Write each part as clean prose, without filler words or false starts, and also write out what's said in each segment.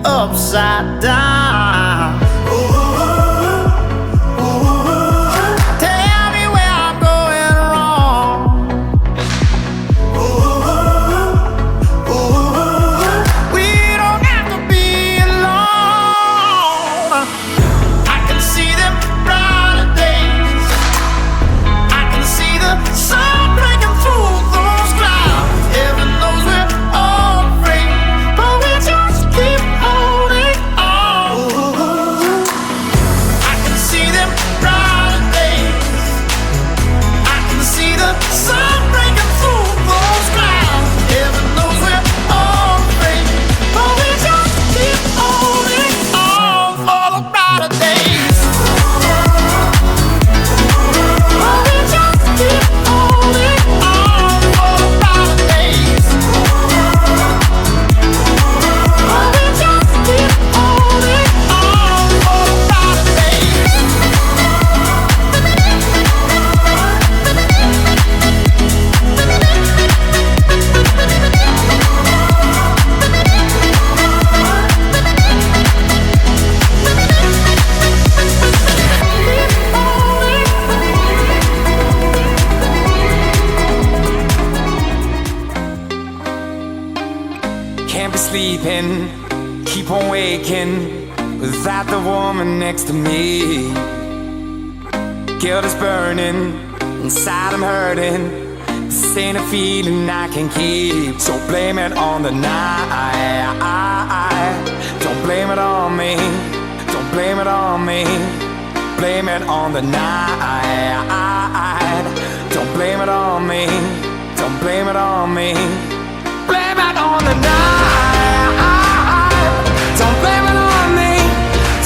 upside down. Tell me where I'm going wrong. We don't have to be alone. I can see them brighter days. I can see the sun breaking through those clouds. Heaven knows we're all afraid, but we just keep holding on. I can see them brighter days. I can see the sun breaking through those clouds. Heaven knows we're all afraid, but we just keep holding on for the brighter days. But we just keep holding on for the brighter days. But we just keep holding on for the brighter days. Can't be sleeping, keep on waking without the woman next to me. Guilt is burning, inside I'm hurting. This ain't a feeling I can keep. So blame it on the night. Don't blame it on me. Don't blame it on me. Blame it on the night. Don't blame it on me. Don't blame it on me. Blame it on the night. Don't blame it on me.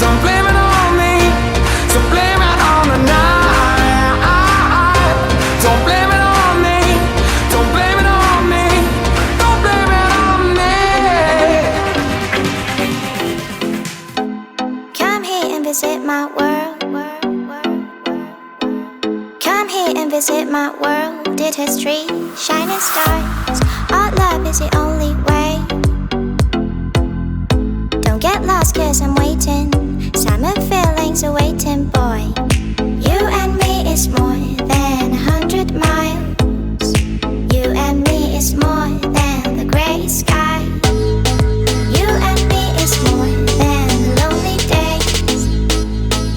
Don't blame it on me. So blame it on the night. Don't blame it on me. Don't blame it on me. Don't blame it on me. Come here and visit my world. Come here and visit my world. Did history, shining stars. Our love is the only way. Don't get lost cause I'm waiting. Summer feelings are waiting, boy. You and me is more than 100 miles. You and me is more than the grey sky. You and me is more than the lonely days.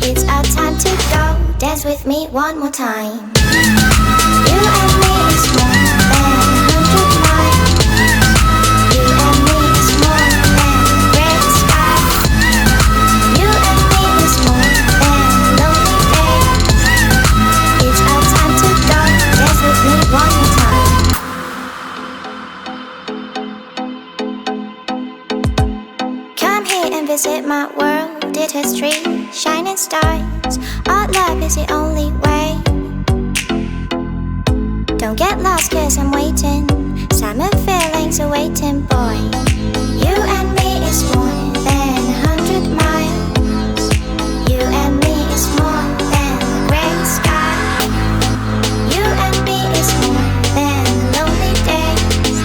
It's our time to go. Dance with me one more time. You and me is more than 100 miles. You and me is more than the grey sky. You and me is more than lonely days. It's our time to go. Dance with me one more time. Come here and visit my world. Did history, shining stars. Our love is the only way. Don't get lost cause I'm waiting. Summer feelings are waiting, boy. You and me is more than 100 miles. You and me is more than the grey sky. You and me is more than lonely days.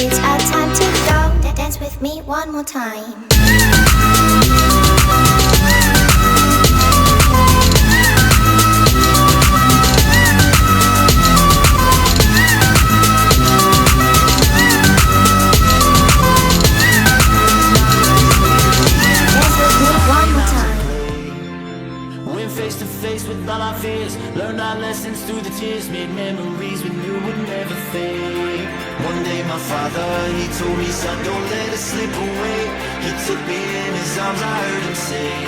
It's our time to go. Dance with me one more time. With all our fears, learned our lessons through the tears, made memories we knew would never fade. One day my father, he told me, son, don't let it slip away. He took me in his arms, I heard him say,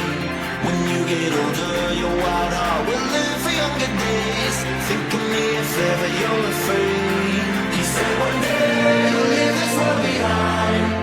when you get older, your wild heart will live for younger days. Think of me if ever you're afraid. He said one day you'll leave this world behind.